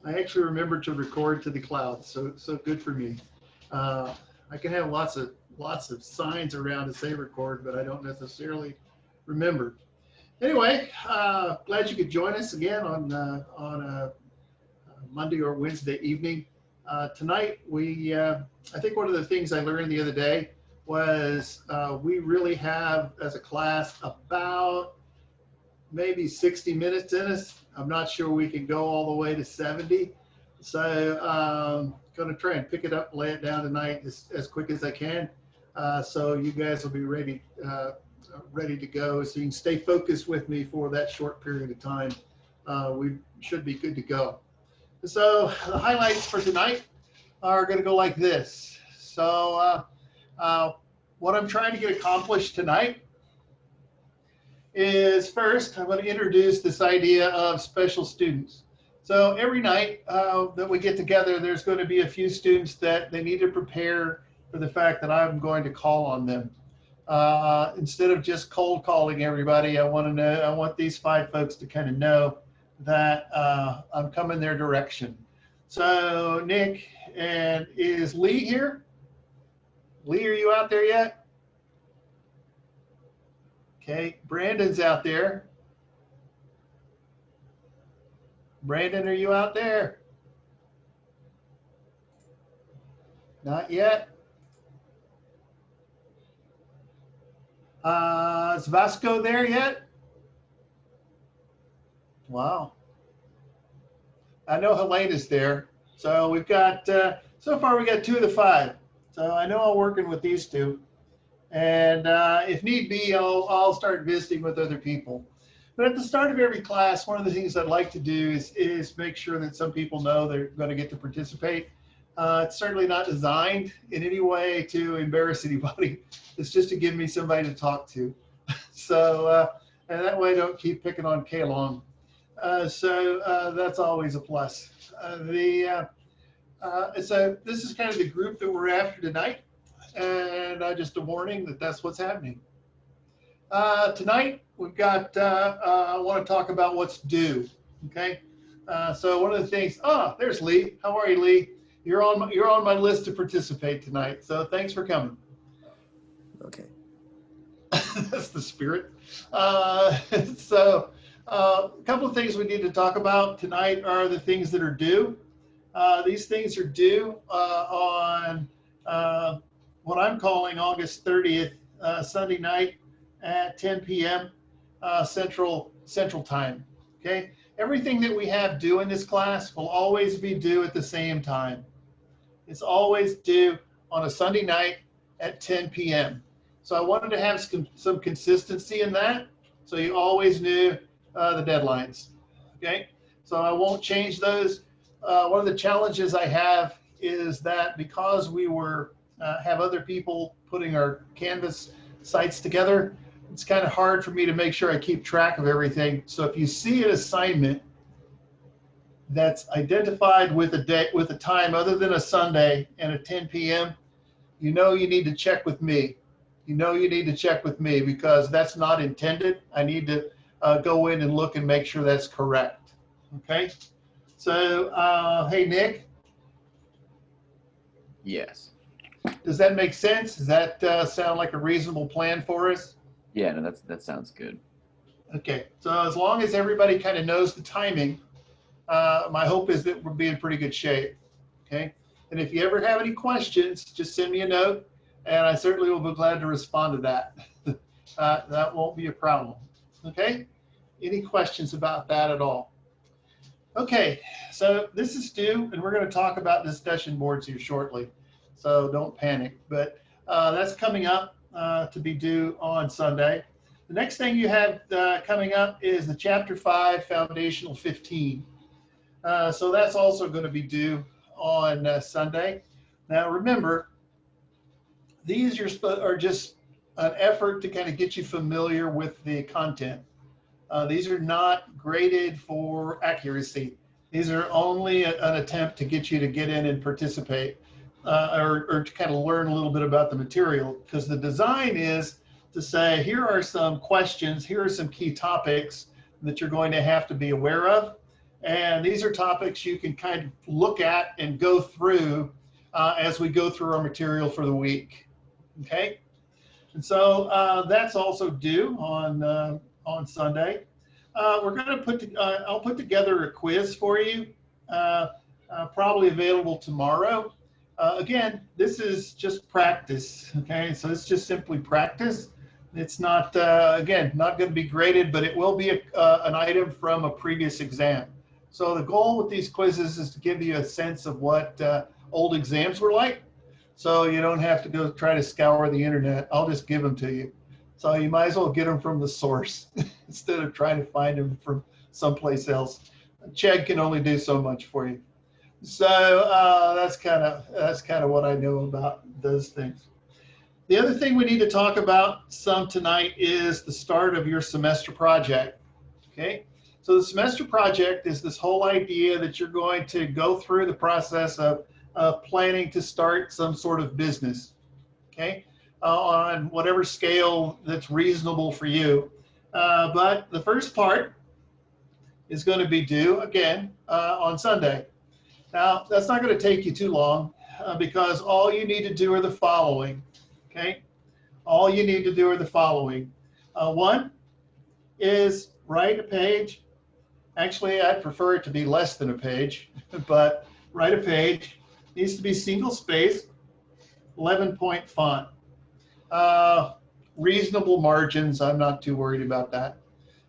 I actually remember to record to the cloud, so good for me. I can have lots of signs around to say record, but I don't necessarily remember. Anyway, glad you could join us again on a Monday or Wednesday evening. Tonight, I think one of the things I learned the other day was we really have, as a class, about maybe 60 minutes in us. I'm not sure we can go all the way to 70. So going to try and pick it up, lay it down tonight as quick as I can. So you guys will be ready to go. So you can stay focused with me for that short period of time. We should be good to go. So the highlights for tonight are going to go like this. So what I'm trying to get accomplished tonight is, first, I'm going to introduce this idea of special students. So every night that we get together, there's going to be a few students that they need to prepare for the fact that I'm going to call on them. Instead of just cold calling everybody, I want these 5 folks to kind of know that I'm coming their direction. So Nick, and is Lee here? Lee, are you out there yet? Okay, Brandon's out there. Brandon, are you out there? Not yet. Is Vasco there yet? Wow. I know Helene is there. So we've got, so far we got 2 of the 5. So I know I'm working with these 2. And if need be, I'll start visiting with other people. But at the start of every class, one of the things I'd like to do is make sure that some people know they're going to get to participate. It's certainly not designed in any way to embarrass anybody. It's just to give me somebody to talk to. So, and that way I don't keep picking on Kay Long. So that's always a plus. So this is kind of the group that we're after tonight. And just a warning that that's what's happening. Tonight, we've got, I want to talk about what's due, okay? So one of the things, there's Lee. How are you, Lee? You're on my list to participate tonight, so thanks for coming. Okay. That's the spirit. So a couple of things we need to talk about tonight are the things that are due. These things are due on what I'm calling August 30th, Sunday night at 10 p.m. Central Time. Okay, everything that we have due in this class will always be due at the same time. It's always due on a Sunday night at 10 p.m. So I wanted to have some consistency in that, so you always knew the deadlines. Okay, so I won't change those. One of the challenges I have is that because we have other people putting our Canvas sites together, it's kind of hard for me to make sure I keep track of everything. So if you see an assignment that's identified with a time other than a Sunday and at 10 p.m., you need to check with me. You need to check with me because that's not intended. I need to go in and look and make sure that's correct. Okay. So, hey, Nick. Yes. Does that make sense? Does that sound like a reasonable plan for us? Yeah, no, that sounds good. Okay, so as long as everybody kind of knows the timing, my hope is that we'll be in pretty good shape. Okay, and if you ever have any questions, just send me a note, and I certainly will be glad to respond to that. That won't be a problem. Okay, any questions about that at all? Okay, so this is due, and we're going to talk about discussion boards here shortly. So don't panic, but that's coming up to be due on Sunday. The next thing you have coming up is the Chapter 5 Foundational 15. So that's also going to be due on Sunday. Now remember, these are just an effort to kind of get you familiar with the content. These are not graded for accuracy. These are only an attempt to get you to get in and participate. Or to kind of learn a little bit about the material, because the design is to say, here are some questions, here are some key topics that you're going to have to be aware of. And these are topics you can kind of look at and go through as we go through our material for the week. Okay? And so that's also due on Sunday. We're going to I'll put together a quiz for you, probably available tomorrow. Again, this is just practice, okay? So it's just simply practice. It's not, again, not going to be graded, but it will be an item from a previous exam. So the goal with these quizzes is to give you a sense of what old exams were like. So you don't have to go try to scour the internet. I'll just give them to you. So you might as well get them from the source instead of trying to find them from someplace else. Chad can only do so much for you. So that's kind of what I know about those things. The other thing we need to talk about some tonight is the start of your semester project. Okay, so the semester project is this whole idea that you're going to go through the process of planning to start some sort of business. Okay, on whatever scale that's reasonable for you. But the first part is going to be due again on Sunday. Now, that's not going to take you too long because all you need to do are the following, okay? All you need to do are the following. One is write a page. Actually, I'd prefer it to be less than a page, but write a page. It needs to be single space, 11-point font. Reasonable margins, I'm not too worried about that.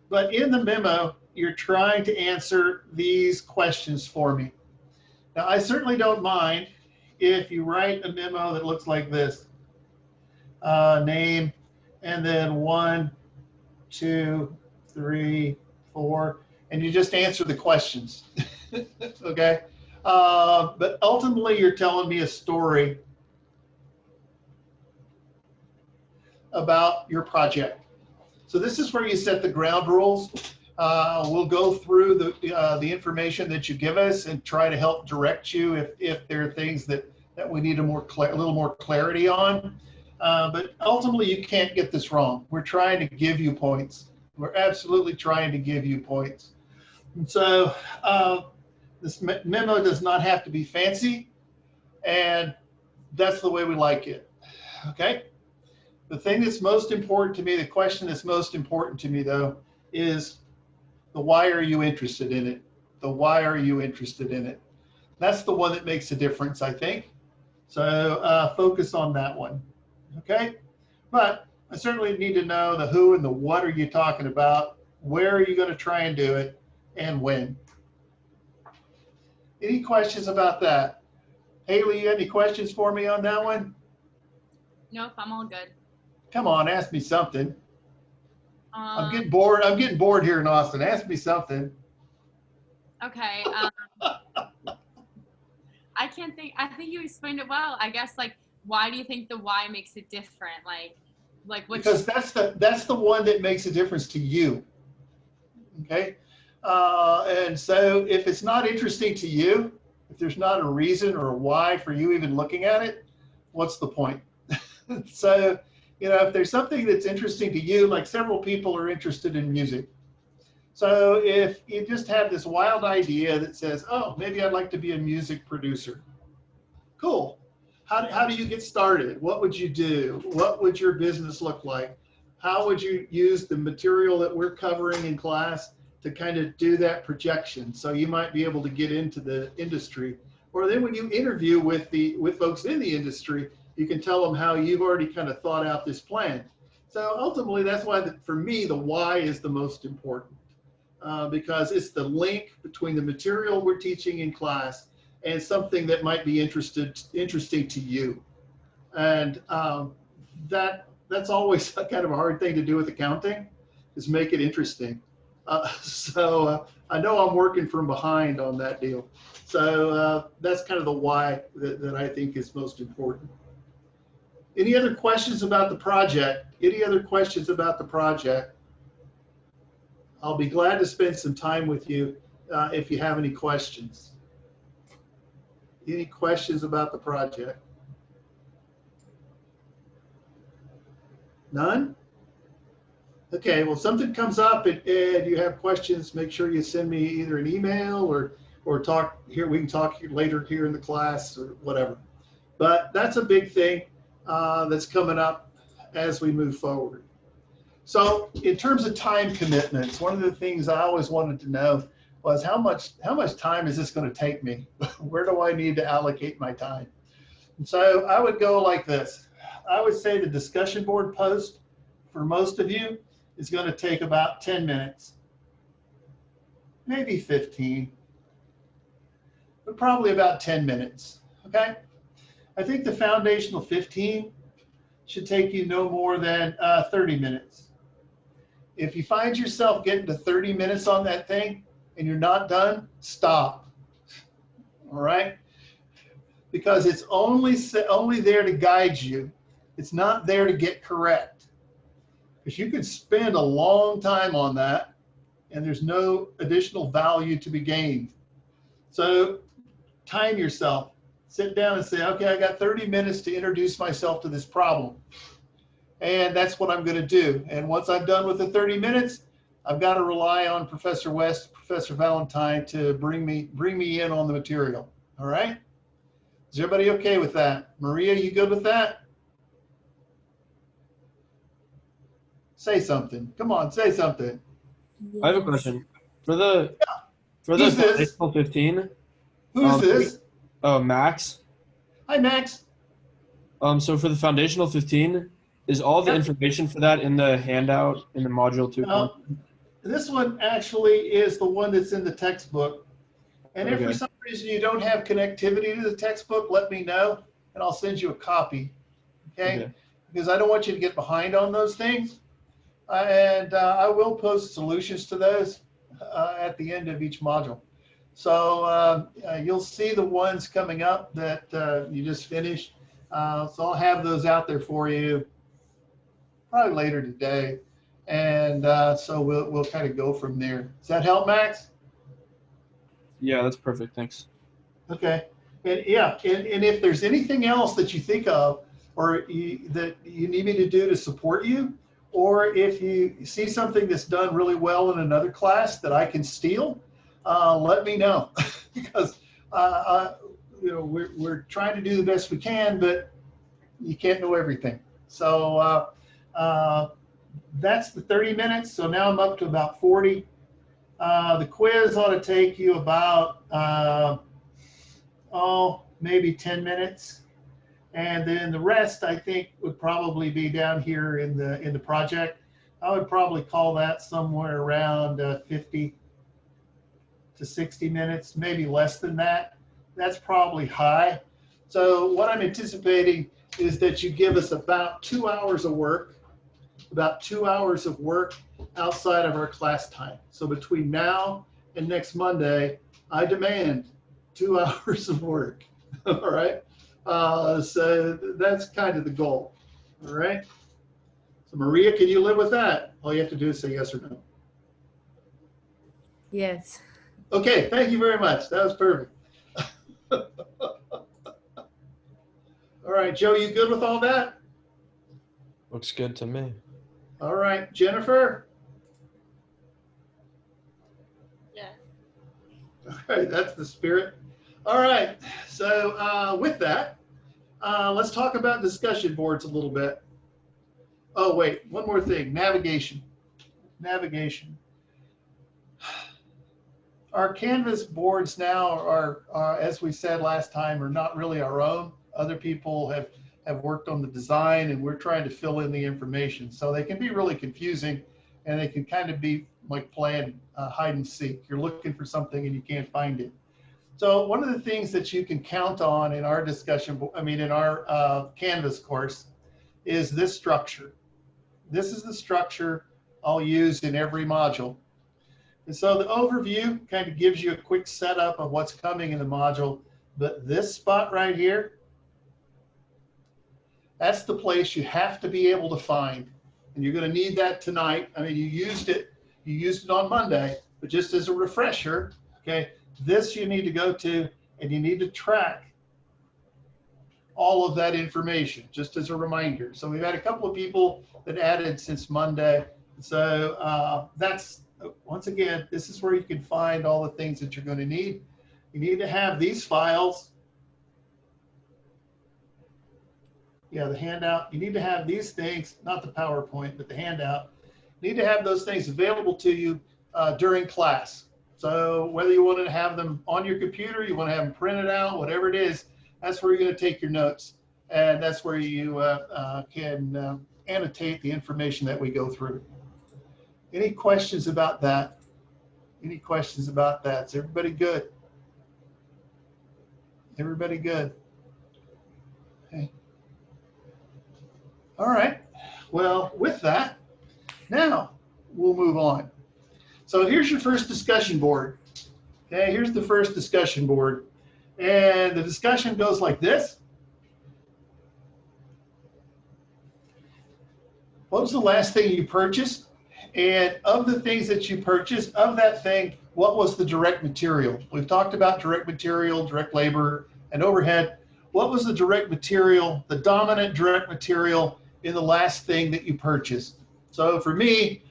But in the memo, you're trying to answer these questions for me. Now, I certainly don't mind if you write a memo that looks like this. Name, and then 1, 2, 3, 4, and you just answer the questions, okay? But ultimately, you're telling me a story about your project. So this is where you set the ground rules. We'll go through the information that you give us and try to help direct you if there are things that we need a little more clarity on. But ultimately, you can't get this wrong. We're trying to give you points. We're absolutely trying to give you points. And so this memo does not have to be fancy, and that's the way we like it. Okay? The thing that's most important to me, the question that's most important to me, though, is the why are you interested in it? The why are you interested in it? That's the one that makes a difference, I think. So focus on that one, okay? But I certainly need to know the who and the what are you talking about, where are you going to try and do it, and when. Any questions about that? Haley, you have any questions for me on that one? Nope, I'm all good. Come on, ask me something. I'm getting bored. I'm getting bored here in Austin. Ask me something. Okay. I can't think. I think you explained it well. I guess, like, why do you think the why makes it different? Like what? Because that's the one that makes a difference to you. Okay. And so if it's not interesting to you, if there's not a reason or a why for you even looking at it, what's the point? So, you know, if there's something that's interesting to you, like several people are interested in music. So if you just have this wild idea that says, oh, maybe I'd like to be a music producer. Cool. How do you get started? What would you do? What would your business look like? How would you use the material that we're covering in class to kind of do that projection? So you might be able to get into the industry. Or then when you interview with folks in the industry, you can tell them how you've already kind of thought out this plan. So ultimately, that's why, for me, the why is the most important, because it's the link between the material we're teaching in class and something that might be interesting to you. And that's always kind of a hard thing to do with accounting, is make it interesting. So I know I'm working from behind on that deal. So that's kind of the why that I think is most important. Any other questions about the project? Any other questions about the project? I'll be glad to spend some time with you if you have any questions. Any questions about the project? None? Okay, well, if something comes up and you have questions, make sure you send me either an email or talk here. We can talk here later here in the class or whatever. But that's a big thing that's coming up as we move forward. So in terms of time commitments, one of the things I always wanted to know was how much time is this going to take me? Where do I need to allocate my time? And so I would go like this. I would say the discussion board post for most of you is going to take about 10 minutes, maybe 15, but probably about 10 minutes, okay? I think the foundational 15 should take you no more than 30 minutes. If you find yourself getting to 30 minutes on that thing and you're not done, stop, all right? Because it's only there to guide you. It's not there to get correct. Because you could spend a long time on that and there's no additional value to be gained. So time yourself. Sit down and say, okay, I got 30 minutes to introduce myself to this problem. And that's what I'm going to do. And once I'm done with the 30 minutes, I've got to rely on Professor West, Professor Valentine to bring me in on the material. All right? Is everybody okay with that? Maria, you good with that? Say something. Come on, say something. I have a question. For the Who's this? foundational 15, Who's this? Max. Hi, Max. So for the foundational 15, is all the Yep. information for that in the handout in the module 2? This one actually is the one that's in the textbook. And if for Okay. some reason you don't have connectivity to the textbook, let me know and I'll send you a copy. Okay? Because I don't want you to get behind on those things. And I will post solutions to those at the end of each module. So you'll see the ones coming up that you just finished. So I'll have those out there for you probably later today. And so we'll kind of go from there. Does that help, Max? Yeah, that's perfect. Thanks. Okay. And yeah, and if there's anything else that you think of or that you need me to do to support you, or if you see something that's done really well in another class that I can steal, let me know. Because we're trying to do the best we can, but you can't know everything. So that's the 30 minutes. So now I'm up to about 40. The quiz ought to take you about, maybe 10 minutes. And then the rest, I think, would probably be down here in the project. I would probably call that somewhere around 50 to 60 minutes, maybe less than that. That's probably high. So what I'm anticipating is that you give us about 2 hours of work, outside of our class time. So between now and next Monday, I demand 2 hours of work. All right. So that's kind of the goal. All right. So Maria, can you live with that? All you have to do is say yes or no. Yes. Okay. Thank you very much. That was perfect. All right, Joe, you good with all that? Looks good to me. All right, Jennifer. Yeah. All right, that's the spirit. All right, so with that, let's talk about discussion boards a little bit. Oh, wait, one more thing, navigation. Navigation. Our Canvas boards now are, as we said last time, are not really our own. Other people have worked on the design and we're trying to fill in the information. So they can be really confusing and they can kind of be like playing hide and seek. You're looking for something and you can't find it. So one of the things that you can count on in our discussion, in our Canvas course, is this structure. This is the structure I'll use in every module. And so the overview kind of gives you a quick setup of what's coming in the module, but this spot right here, that's the place you have to be able to find. And you're going to need that tonight. I mean, you used it on Monday, but just as a refresher, okay, this you need to go to and you need to track all of that information, just as a reminder. So we've had a couple of people that added since Monday. So that's, once again, this is where you can find all the things that you're going to need. You need to have these files. Yeah, the handout. You need to have these things, not the PowerPoint, but the handout. You need to have those things available to you during class. So whether you want to have them on your computer, you want to have them printed out, whatever it is, that's where you're going to take your notes. And that's where you can annotate the information that we go through. Any questions about that? Any questions about that? Is everybody good? Everybody good? Okay. All right. Well, with that, now we'll move on. So here's your first discussion board. Okay, here's the first discussion board. And the discussion goes like this. What was the last thing you purchased? And of the things that you purchased, of that thing, what was the direct material? We've talked about direct material, direct labor, and overhead. What was the direct material, the dominant direct material in the last thing that you purchased? So for me,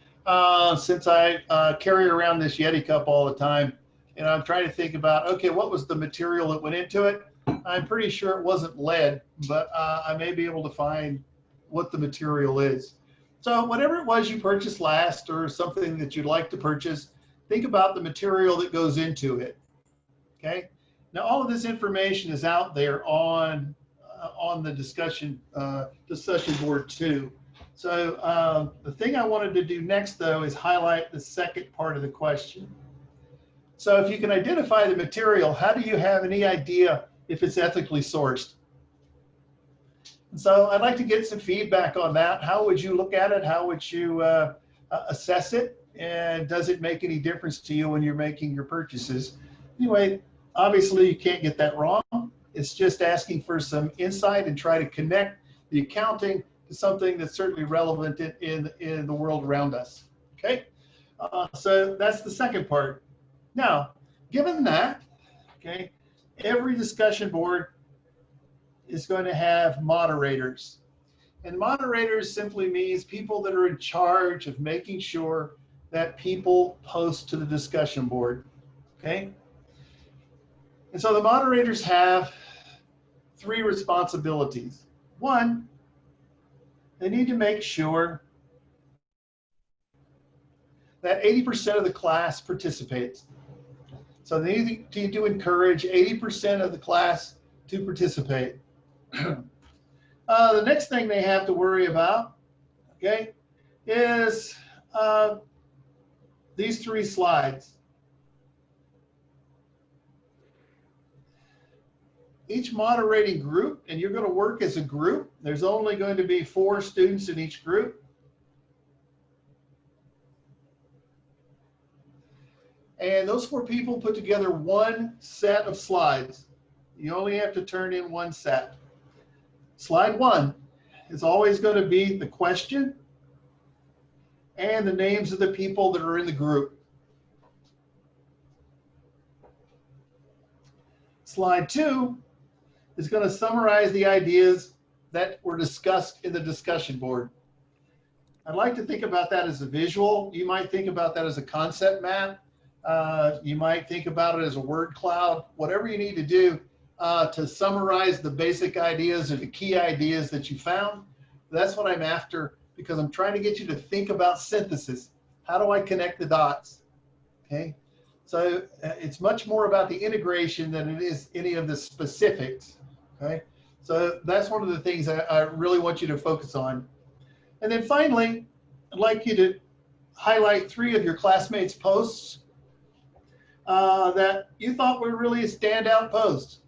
since I carry around this Yeti cup all the time, and I'm trying to think about, okay, what was the material that went into it? I'm pretty sure it wasn't lead, but I may be able to find what the material is. So whatever it was you purchased last or something that you'd like to purchase, think about the material that goes into it, okay? Now all of this information is out there on the discussion board too. So the thing I wanted to do next though is highlight the second part of the question. So if you can identify the material, how do you have any idea if it's ethically sourced? And so I'd like to get some feedback on that. How would you look at it? How would you assess it? And does it make any difference to you when you're making your purchases? Anyway, obviously you can't get that wrong. It's just asking for some insight and try to connect the accounting to something that's certainly relevant in the world around us. Okay, so that's the second part. Now, given that, okay, every discussion board is going to have moderators. And moderators simply means people that are in charge of making sure that people post to the discussion board, okay? And so the moderators have three responsibilities. One, they need to make sure that 80% of the class participates. So they need to encourage 80% of the class to participate. The next thing they have to worry about, okay, is these three slides. Each moderating group, and you're going to work as a group. There's only going to be 4 students in each group. And those 4 people put together one set of slides. You only have to turn in one set. Slide 1 is always going to be the question and the names of the people that are in the group. Slide 2 is going to summarize the ideas that were discussed in the discussion board. I'd like to think about that as a visual. You might think about that as a concept map. You might think about it as a word cloud, whatever you need to do to summarize the basic ideas or the key ideas that you found. That's what I'm after, because I'm trying to get you to think about synthesis. How do I connect the dots? Okay, so it's much more about the integration than it is any of the specifics. Okay, so that's one of the things I really want you to focus on. And then finally, I'd like you to highlight 3 of your classmates' posts that you thought were really standout posts,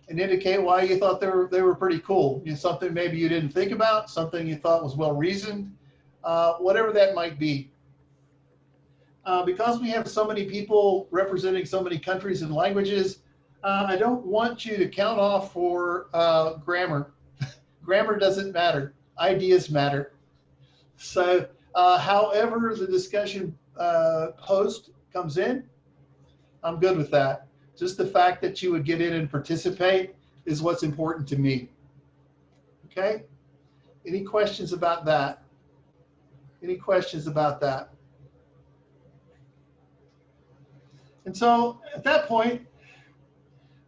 and indicate why you thought they were pretty cool. Something maybe you didn't think about, something you thought was well reasoned, whatever that might be. Because we have so many people representing so many countries and languages, I don't want you to count off for grammar. Grammar doesn't matter. Ideas matter. So however the discussion post comes in, I'm good with that. Just the fact that you would get in and participate is what's important to me. Okay? Any questions about that? Any questions about that? And so at that point,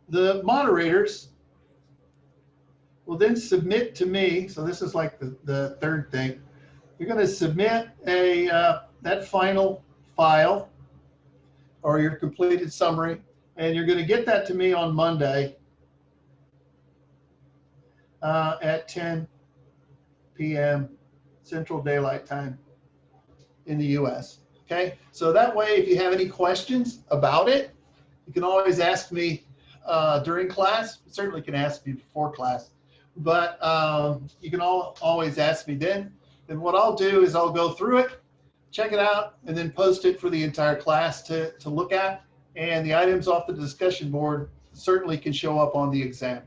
the moderators will then submit to me. So this is like the third thing. You're going to submit that final file or your completed summary, and you're going to get that to me on Monday at 10 p.m. Central Daylight Time in the U.S. Okay, so that way, if you have any questions about it, you can always ask me during class. You certainly can ask me before class, but you can always ask me then. And what I'll do is I'll go through it, check it out, and then post it for the entire class to look at. And the items off the discussion board certainly can show up on the exam.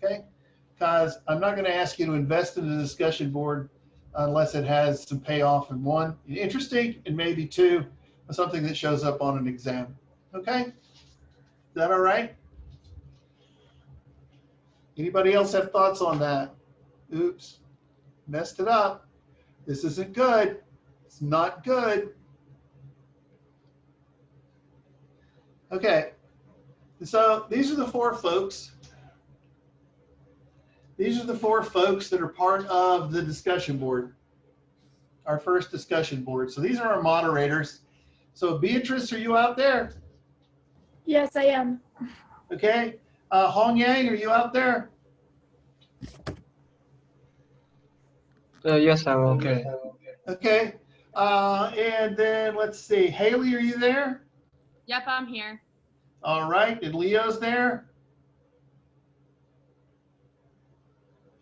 Okay, because I'm not going to ask you to invest in the discussion board unless it has some payoff in one, interesting, and maybe two, something that shows up on an exam. Okay, is that all right? Anybody else have thoughts on that? Oops, messed it up. This isn't good. It's not good. Okay, so these are the four folks. These are the four folks that are part of the discussion board, our first discussion board. So these are our moderators. So Beatrice, are you out there? Yes, I am. Okay. Hong Yang, are you out there? Yes, I'm okay. Okay. And then let's see. Haley, are you there? Yep, I'm here. All right. And Leo's there?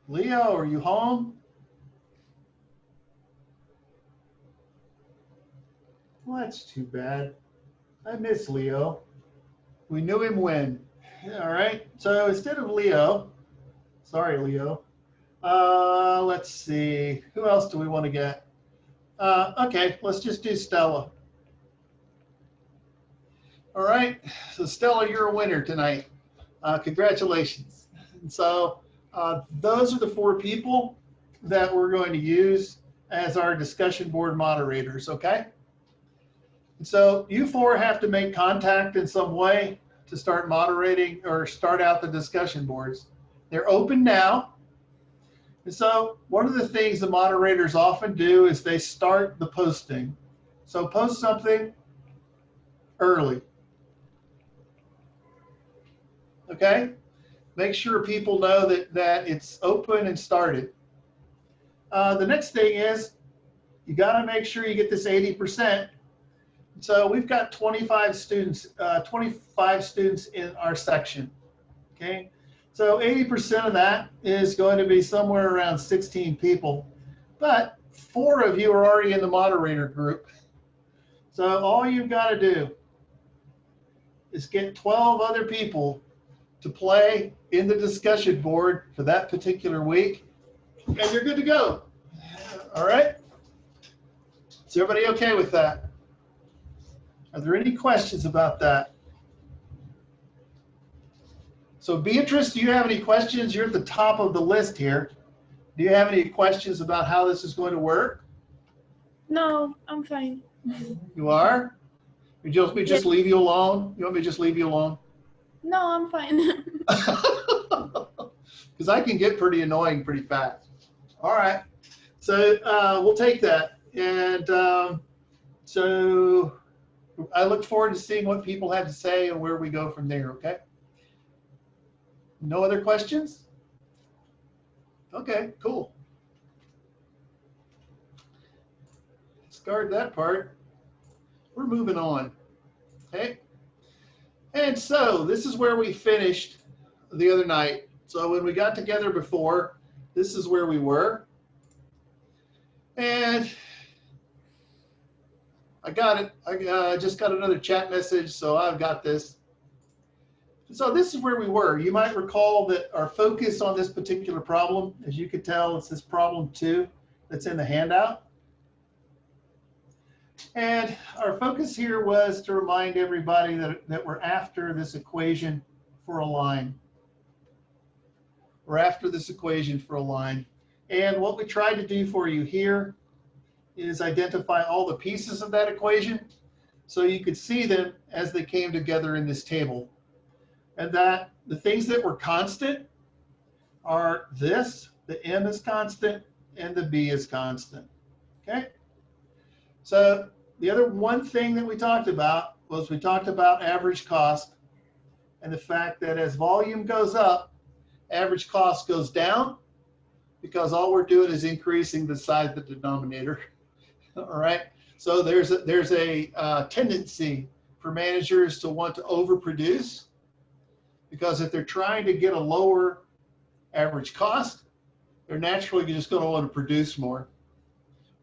Leo, are you home? Well, that's too bad. I miss Leo. We knew him when. All right. So instead of Leo, sorry, Leo. Let's see. Who else do we want to get? Okay, let's just do Stella. All right. So Stella, you're a winner tonight. Congratulations. And so those are the four people that we're going to use as our discussion board moderators, okay? And so you four have to make contact in some way to start moderating or start out the discussion boards. They're open now. And so one of the things the moderators often do is they start the posting. So post something early. Okay? Make sure people know that it's open and started. The next thing is you got to make sure you get this 80%. So we've got 25 students in our section. Okay, so 80% of that is going to be somewhere around 16 people, but 4 of you are already in the moderator group. So all you've got to do is get 12 other people to play in the discussion board for that particular week, and you're good to go. All right? Is everybody okay with that? Are there any questions about that? So Beatrice, do you have any questions? You're at the top of the list here. Do you have any questions about how this is going to work? No, I'm fine. You are? You want me to just leave you alone? You want me to just leave you alone? No, I'm fine. Because I can get pretty annoying pretty fast. All right. So we'll take that. And so I look forward to seeing what people have to say and where we go from there, okay? No other questions? Okay, cool. Discard that part. We're moving on, okay? And so this is where we finished the other night. So when we got together before, this is where we were. And I got it. I just got another chat message, so I've got this. So this is where we were. You might recall that our focus on this particular problem, as you could tell, it's this problem 2 that's in the handout. And our focus here was to remind everybody that we're after this equation for a line. We're after this equation for a line. And what we tried to do for you here is identify all the pieces of that equation so you could see them as they came together in this table. And that the things that were constant are this, the M is constant, and the B is constant, okay? So the other one thing that we talked about was we talked about average cost and the fact that as volume goes up, average cost goes down because all we're doing is increasing the size of the denominator, all right? So there's a tendency for managers to want to overproduce because if they're trying to get a lower average cost, they're naturally just going to want to produce more,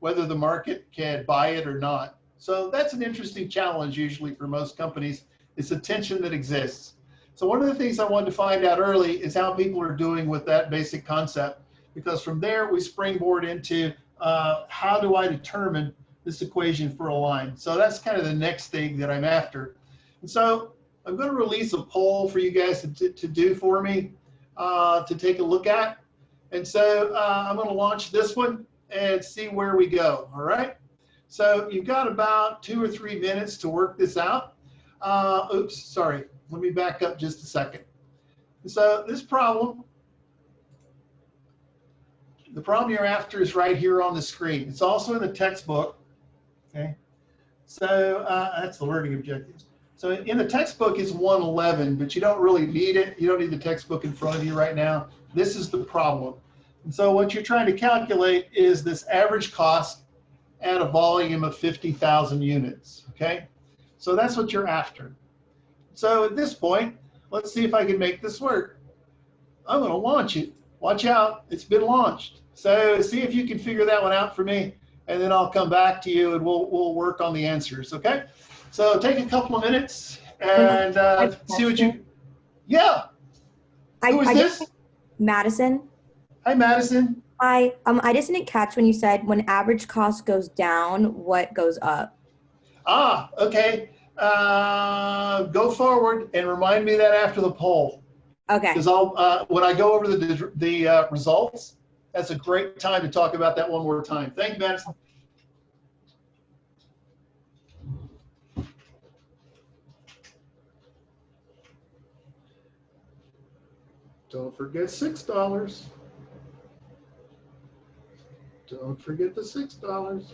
whether the market can buy it or not. So that's an interesting challenge usually for most companies. It's a tension that exists. So one of the things I wanted to find out early is how people are doing with that basic concept, because from there we springboard into how do I determine this equation for a line. So that's kind of the next thing that I'm after. And so I'm going to release a poll for you guys to do for me to take a look at. And so I'm going to launch this one and see where we go. All right. So you've got about 2 or 3 minutes to work this out. Oops, sorry. Let me back up just a second. So this problem, the problem you're after is right here on the screen. It's also in the textbook. Okay. So that's the learning objectives. So in the textbook is 111, but you don't really need it. You don't need the textbook in front of you right now. This is the problem. And so what you're trying to calculate is this average cost at a volume of 50,000 units, okay? So that's what you're after. So at this point, let's see if I can make this work. I'm gonna launch it. Watch out, it's been launched. So see if you can figure that one out for me, and then I'll come back to you and we'll work on the answers, okay? So take a couple of minutes and see what you, yeah. Who is this? Madison. Hi, Madison. Hi. I just didn't catch when you said when average cost goes down, what goes up? Ah, okay. Go forward and remind me that after the poll. Okay. Because I'll when I go over the results, that's a great time to talk about that one more time. Thank you, Madison. Don't forget $6. Don't forget the $6.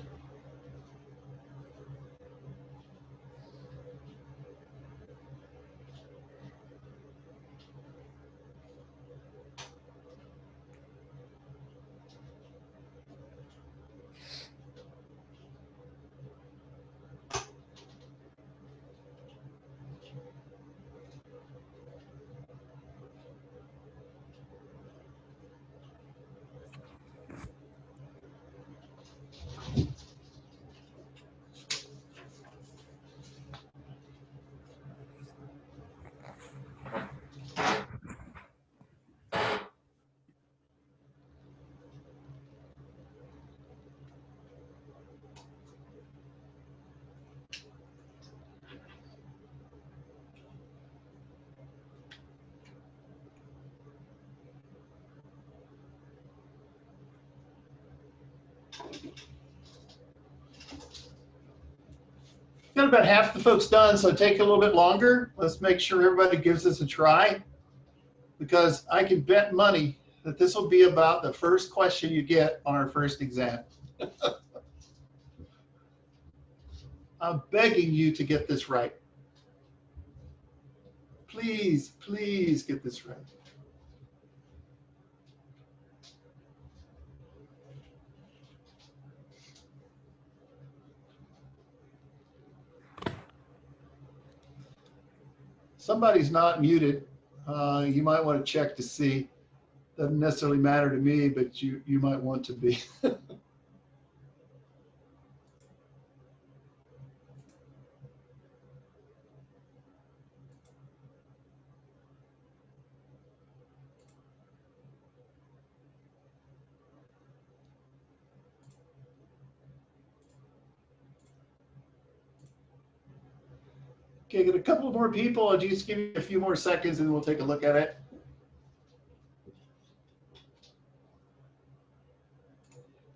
Got about half the folks done, so take a little bit longer. Let's make sure everybody gives this a try, because I can bet money that this will be about the first question you get on our first exam. I'm begging you to get this right. Please, please get this right. Somebody's not muted. You might want to check to see. Doesn't necessarily matter to me, but you might want to be. Okay, get a couple more people. I'll just give you a few more seconds and we'll take a look at it.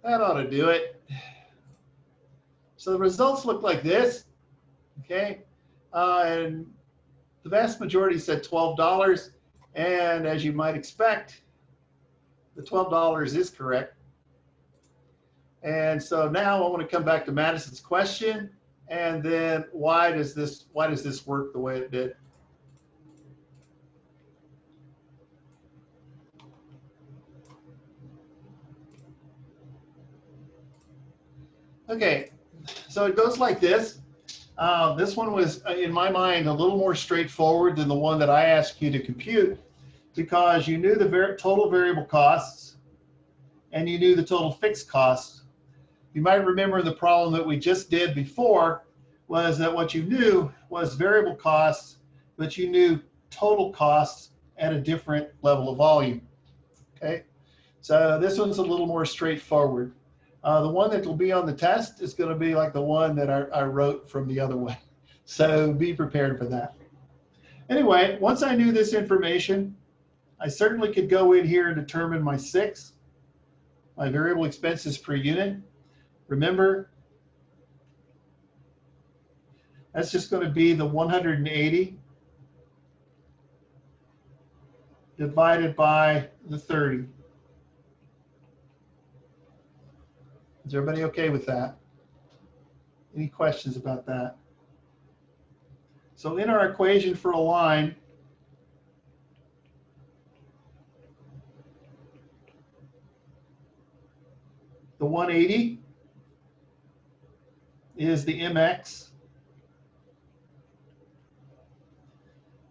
That ought to do it. So the results look like this, okay? And the vast majority said $12. And as you might expect, the $12 is correct. And so now I want to come back to Madison's question, and then why does this work the way it did? Okay, so it goes like this. This one was, in my mind, a little more straightforward than the one that I asked you to compute, because you knew the total variable costs and you knew the total fixed costs. You might remember the problem that we just did before was that what you knew was variable costs, but you knew total costs at a different level of volume. Okay, so this one's a little more straightforward. The one that will be on the test is going to be like the one that I wrote from the other way. So be prepared for that. Anyway, once I knew this information, I certainly could go in here and determine my my variable expenses per unit. Remember, that's just going to be the 180 divided by the 30. Is everybody okay with that? Any questions about that? So in our equation for a line, the 180 is the MX.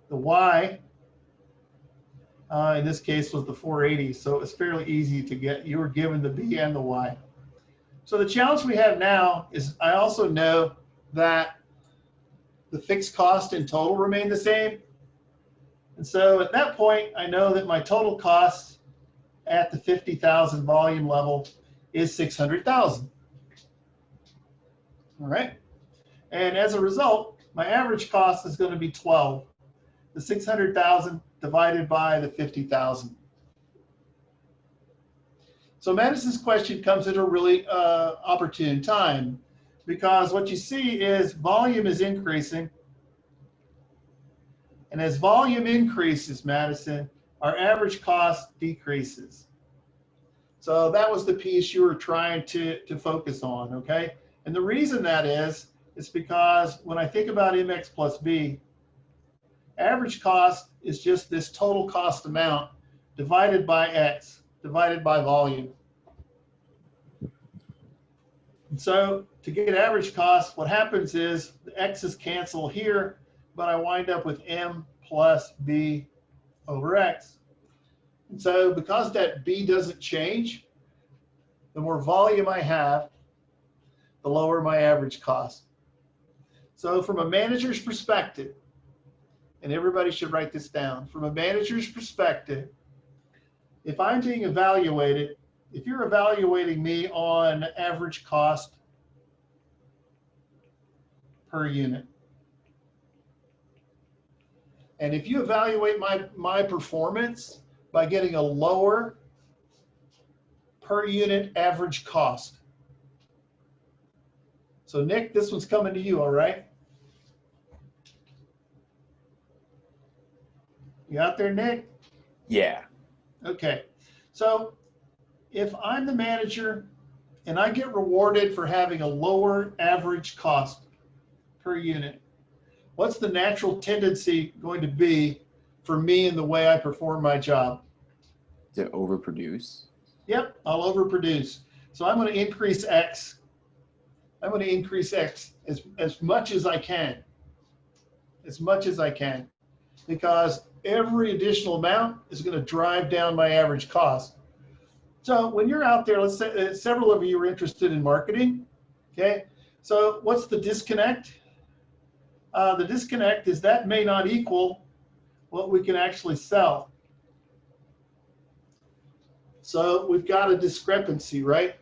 The Y, in this case, was the 480. So it's fairly easy to get. You were given the B and the Y. So the challenge we have now is I also know that the fixed cost in total remain the same. And so at that point, I know that my total cost at the 50,000 volume level is 600,000. All right. And as a result, my average cost is going to be 12. The 600,000 divided by the 50,000. So Madison's question comes at a really opportune time, because what you see is volume is increasing. And as volume increases, Madison, our average cost decreases. So that was the piece you were trying to focus on, okay? And the reason that is because when I think about MX plus B, average cost is just this total cost amount divided by X, divided by volume. And so to get average cost, what happens is the X's cancel here, but I wind up with M plus B over X. And so because that B doesn't change, the more volume I have, the lower my average cost. So from a manager's perspective, and everybody should write this down, from a manager's perspective, if I'm being evaluated, if you're evaluating me on average cost per unit, and if you evaluate my performance by getting a lower per unit average cost. So Nick, this one's coming to you, all right? You out there, Nick? Yeah. Okay. So if I'm the manager and I get rewarded for having a lower average cost per unit, what's the natural tendency going to be for me in the way I perform my job? To overproduce. Yep, I'll overproduce. So I'm going to increase X. I'm going to increase X as much as I can. As much as I can. Because every additional amount is going to drive down my average cost. So when you're out there, let's say several of you are interested in marketing. Okay, so what's the disconnect? The disconnect is that may not equal what we can actually sell. So we've got a discrepancy, right?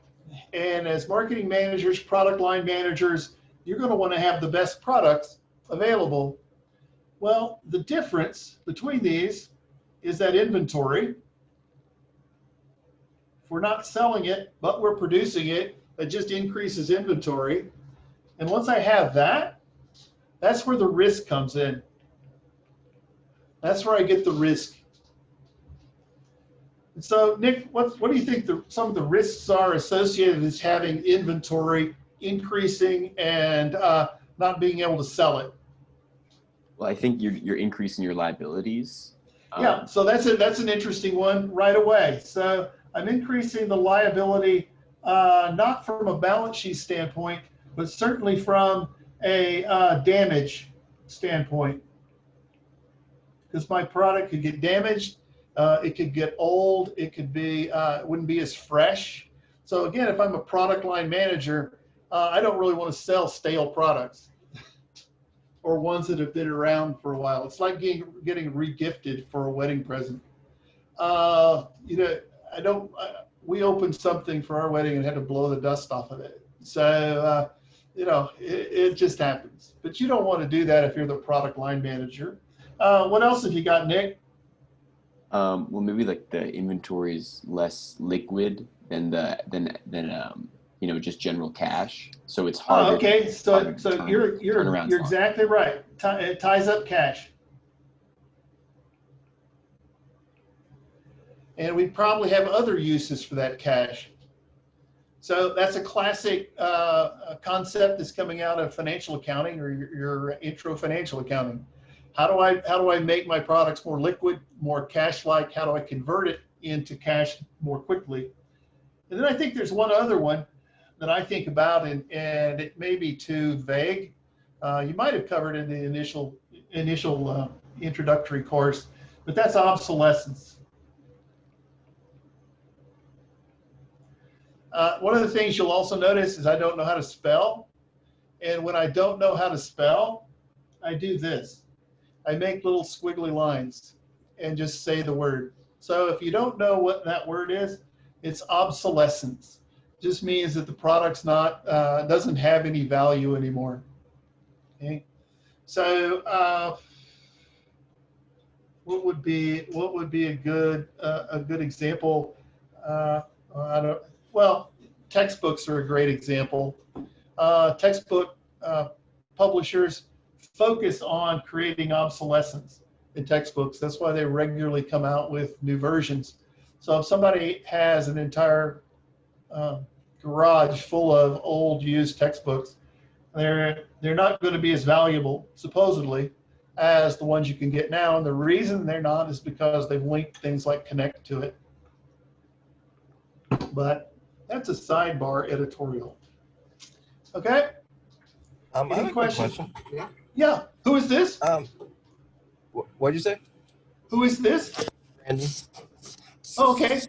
And as marketing managers, product line managers, you're going to want to have the best products available. Well, the difference between these is that inventory. If we're not selling it, but we're producing it, it just increases inventory. And once I have that, that's where the risk comes in. That's where I get the risk. And so, Nick, what do you think some of the risks are associated with having inventory increasing and not being able to sell it? Well, I think you're increasing your liabilities. Yeah, so that's an interesting one right away. So I'm increasing the liability, not from a balance sheet standpoint, but certainly from a damage standpoint. Because my product could get damaged, it could get old, it could be, it wouldn't be as fresh. So again, if I'm a product line manager, I don't really want to sell stale products or ones that have been around for a while. It's like getting regifted for a wedding present. We opened something for our wedding and had to blow the dust off of it. So, it just happens. But you don't want to do that if you're the product line manager. What else have you got, Nick? Well, maybe like the inventory is less liquid than just general cash. So it's harder. Okay, so you're turnaround's long. exactly right. It ties up cash. And we probably have other uses for that cash. So that's a classic concept that's coming out of financial accounting or your intro financial accounting. How do I make my products more liquid, more cash-like? How do I convert it into cash more quickly? And then I think there's one other one that I think about, and it may be too vague. You might have covered in the initial introductory course, but that's obsolescence. One of the things you'll also notice is I don't know how to spell. And when I don't know how to spell, I do this. I make little squiggly lines and just say the word. So if you don't know what that word is, it's obsolescence. It just means that the product's doesn't have any value anymore. Okay. So what would be a good example? Textbooks are a great example. Textbook publishers focus on creating obsolescence in textbooks. That's why they regularly come out with new versions. So if somebody has an entire garage full of old used textbooks, they're not going to be as valuable, supposedly, as the ones you can get now. And the reason they're not is because they've linked things like Connect to it. But that's a sidebar editorial. Okay. I have Any a quick questions? question. Yeah. Who is this? What'd you say? Who is this? Brandon. Oh, okay.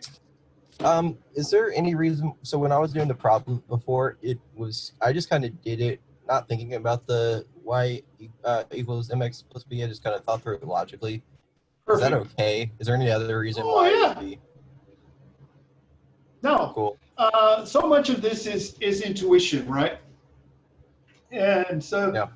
Is there any reason? So when I was doing the problem before, I just kind of did it, not thinking about the y equals mx plus b. I just kind of thought through it logically. Perfect. Is that okay? Is there any other reason Oh, why yeah. it would be No. cool? So much of this is intuition, right? And so Yeah.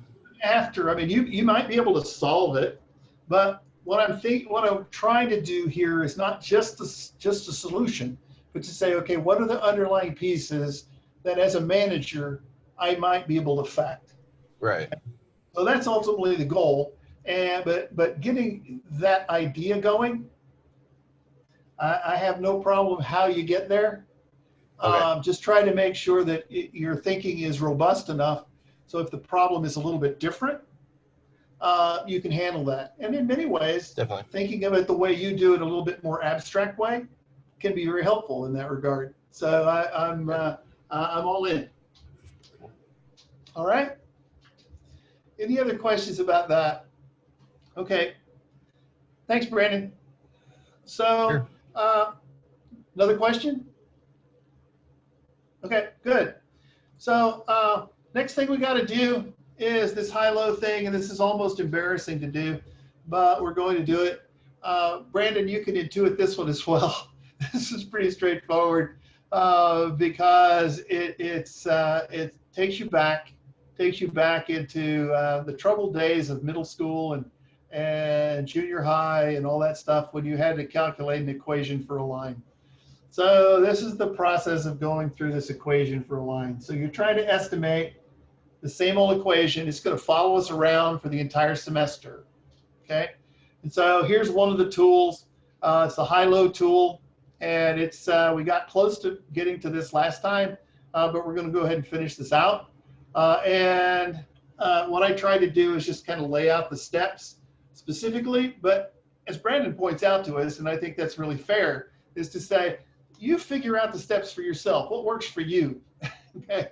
you might be able to solve it, but what I'm trying to do here is not just a solution, but to say, okay, what are the underlying pieces that as a manager I might be able to affect? Right. So that's ultimately the goal. But getting that idea going, I have no problem how you get there. Okay. Just try to make sure that your thinking is robust enough. So if the problem is a little bit different, you can handle that. And in many ways, Definitely. thinking of it the way you do it, a little bit more abstract way, can be very helpful in that regard. So I'm all in. All right. Any other questions about that? Okay. Thanks, Brandon. So another question? Okay, good. So next thing we got to do is this high-low thing, and this is almost embarrassing to do, but we're going to do it. Brandon, you can intuit this one as well. This is pretty straightforward because it takes you back into the troubled days of middle school and junior high and all that stuff when you had to calculate an equation for a line. So this is the process of going through this equation for a line. So you're trying to estimate the same old equation. It's going to follow us around for the entire semester. Okay. And so here's one of the tools. It's the high-low tool. And it's we got close to getting to this last time, but we're going to go ahead and finish this out. What I try to do is just kind of lay out the steps specifically, but as Brandon points out to us, and I think that's really fair, is to say, you figure out the steps for yourself. What works for you? Okay.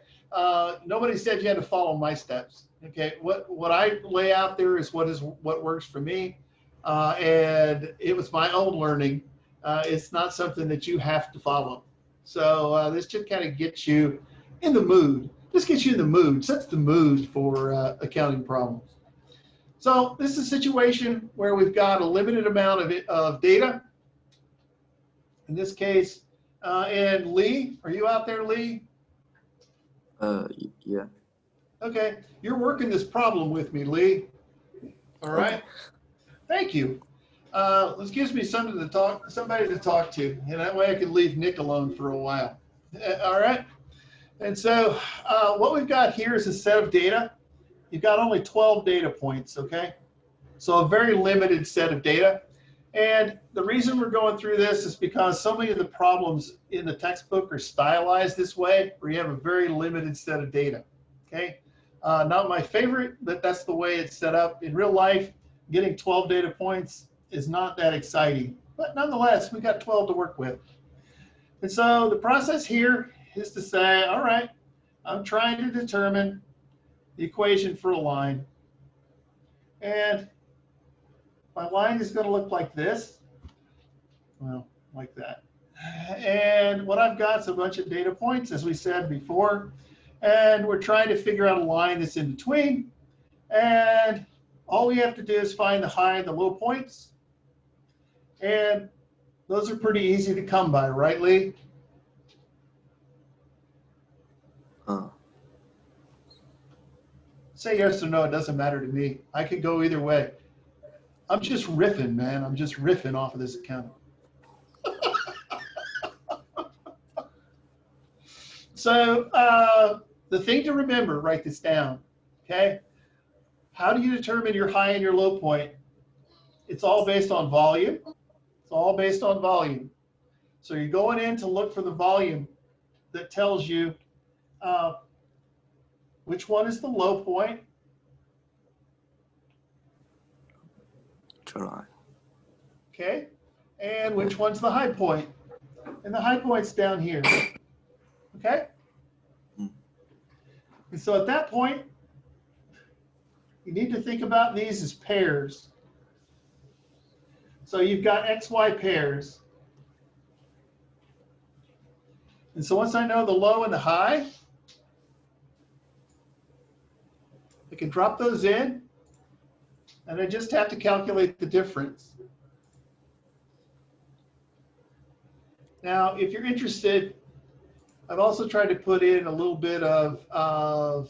Nobody said you had to follow my steps. Okay. What I lay out there is what works for me. And it was my own learning. It's not something that you have to follow. So this just kind of gets you in the mood. This gets you in the mood, sets the mood for accounting problems. So this is a situation where we've got a limited amount of data. In this case, and Lee, are you out there, Lee? Yeah. Okay, you're working this problem with me, Lee. All right. Okay. Thank you. This gives me somebody to talk to, and that way I can leave Nick alone for a while. All right. And so what we've got here is a set of data. You've got only 12 data points, okay? So a very limited set of data. And the reason we're going through this is because so many of the problems in the textbook are stylized this way, where you have a very limited set of data, okay? Not my favorite, but that's the way it's set up. In real life, getting 12 data points is not that exciting, but nonetheless, we got 12 to work with. And so the process here is to say, all right, I'm trying to determine the equation for a line. And my line is going to look like this. Well, like that. And what I've got is a bunch of data points, as we said before. And we're trying to figure out a line that's in between. And all we have to do is find the high and the low points. And those are pretty easy to come by, right, Lee? Say yes or no, it doesn't matter to me. I could go either way. I'm just riffing, man. I'm just riffing off of this account. So the thing to remember, write this down, okay? How do you determine your high and your low point? It's all based on volume. It's all based on volume. So you're going in to look for the volume that tells you which one is the low point. July. Okay. And which one's the high point? And the high point's down here. Okay. And so at that point, you need to think about these as pairs. So you've got XY pairs. And so once I know the low and the high, I can drop those in, and I just have to calculate the difference. Now, if you're interested, I've also tried to put in a little bit of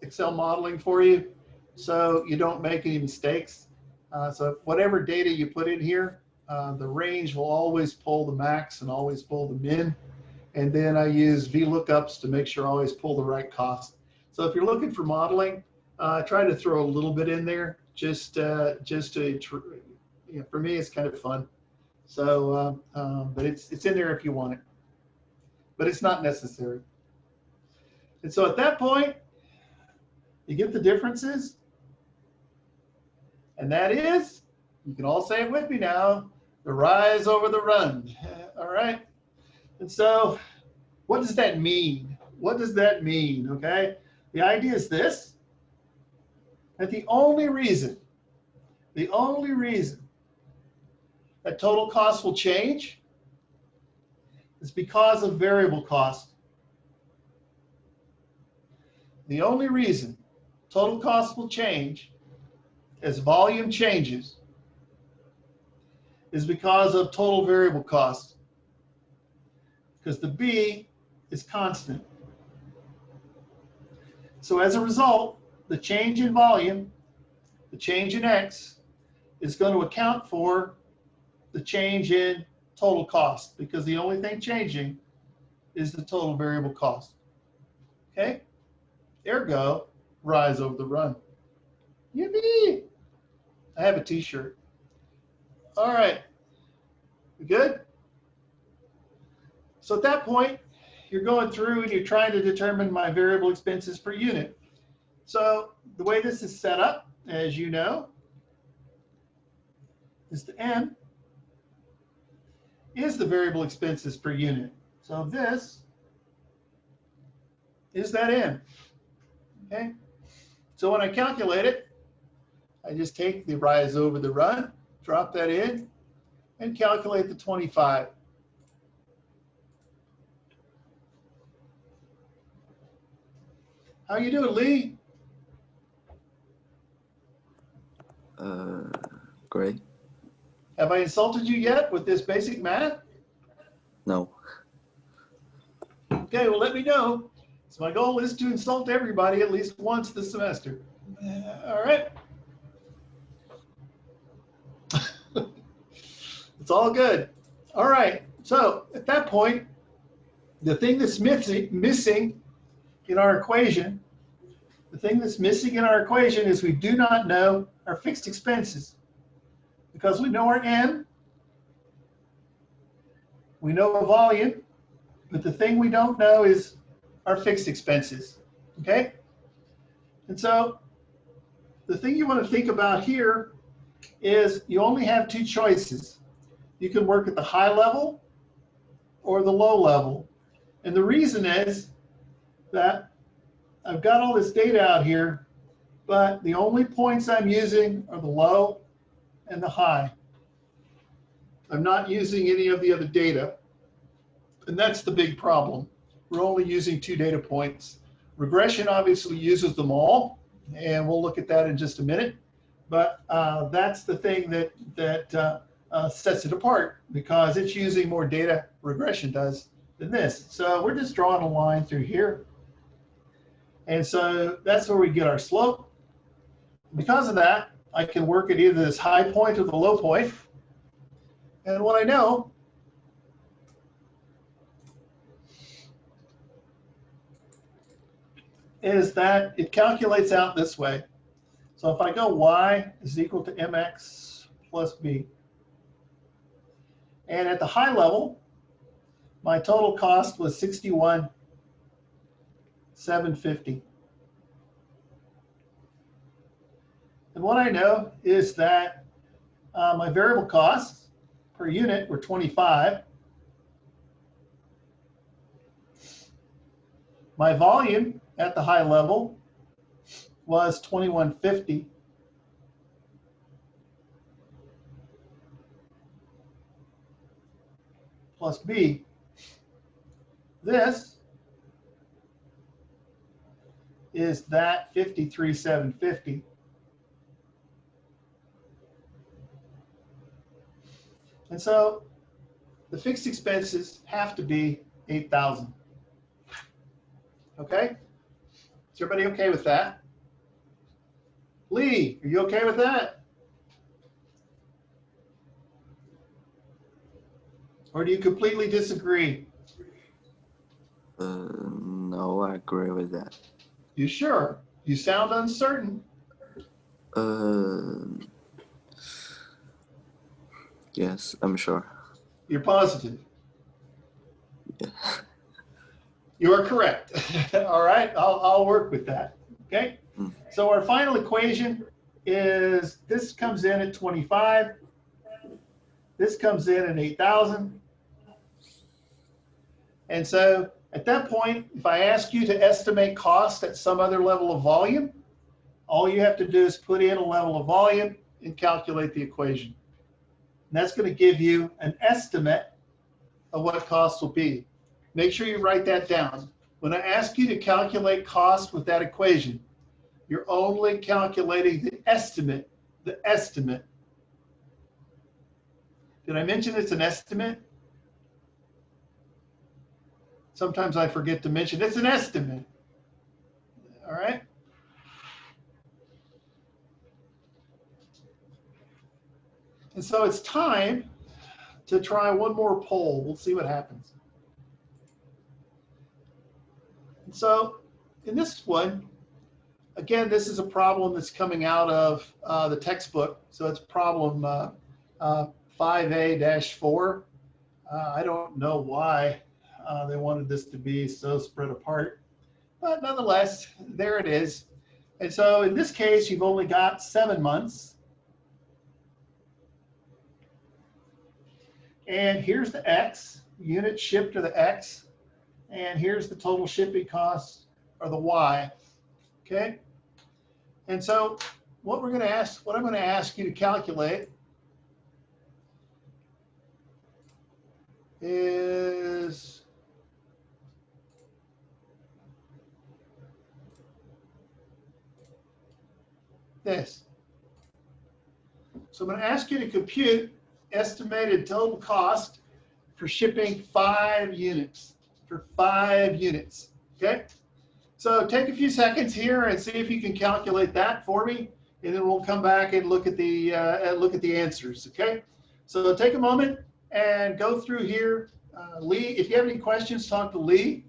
Excel modeling for you so you don't make any mistakes. So whatever data you put in here, the range will always pull the max and always pull the min. And then I use VLOOKUPs to make sure I always pull the right cost. So if you're looking for modeling, try to throw a little bit in there just to, you know, for me, it's kind of fun. So, but it's in there if you want it, but it's not necessary. And so at that point, you get the differences. And that is, you can all say it with me now, the rise over the run. All right. And so what does that mean? What does that mean? Okay. The idea is this, that the only reason that total cost will change is because of variable cost. The only reason total cost will change as volume changes is because of total variable cost, because the B is constant. So as a result, the change in volume, the change in X, is going to account for the change in total cost, because the only thing changing is the total variable cost. Okay? Ergo, rise over the run. Yippee! I have a t-shirt. All right, we good? So at that point, you're going through and you're trying to determine my variable expenses per unit. So the way this is set up, as you know, is the M is the variable expenses per unit. So this is that M, okay? So when I calculate it, I just take the rise over the run, drop that in, and calculate the 25. How you doing, Lee? Great. Have I insulted you yet with this basic math? No. Okay, well, let me know. So my goal is to insult everybody at least once this semester. All right. It's all good. All right. So at that point, the thing that's missing in our equation, is we do not know our fixed expenses. Because we know our M, we know a volume, but the thing we don't know is our fixed expenses, okay? And so the thing you want to think about here is you only have two choices. You can work at the high level or the low level. And the reason is that I've got all this data out here, but the only points I'm using are the low and the high. I'm not using any of the other data. And that's the big problem. We're only using 2 data points. Regression obviously uses them all, and we'll look at that in just a minute. But that's the thing that sets it apart, because it's using more data, regression does, than this. So we're just drawing a line through here. And so that's where we get our slope. Because of that, I can work at either this high point or the low point. And what I know is that it calculates out this way. So if I go y is equal to mx plus b. And at the high level, my total cost was $61,750. And what I know is that my variable costs per unit were 25. My volume at the high level was 2150. Plus B. This is that 53,750. And so the fixed expenses have to be 8,000. Okay? Is everybody okay with that? Lee, are you okay with that? Or do you completely disagree? No, I agree with that. You sure? You sound uncertain. Yes, I'm sure. You're positive. Yeah. You are correct. All right, I'll work with that. Okay. So our final equation is this comes in at 25. This comes in at 8,000. And so at that point, if I ask you to estimate cost at some other level of volume, all you have to do is put in a level of volume and calculate the equation. And that's going to give you an estimate of what costs will be. Make sure you write that down. When I ask you to calculate cost with that equation, you're only calculating the estimate, Did I mention it's an estimate? Sometimes I forget to mention it's an estimate. All right? And so it's time to try one more poll. We'll see what happens. And so in this one, again, this is a problem that's coming out of the textbook. So it's problem 5A-4. I don't know why they wanted this to be so spread apart, but nonetheless, there it is. And so in this case, you've only got 7 months. And here's the X, units shipped to the X. And here's the total shipping costs, or the Y. Okay. And so what I'm going to ask you to calculate is this. So I'm going to ask you to compute estimated total cost for shipping 5 units, okay? So take a few seconds here and see if you can calculate that for me, and then we'll come back and look at the answers, okay? So take a moment and go through here. Lee, if you have any questions, talk to Lee.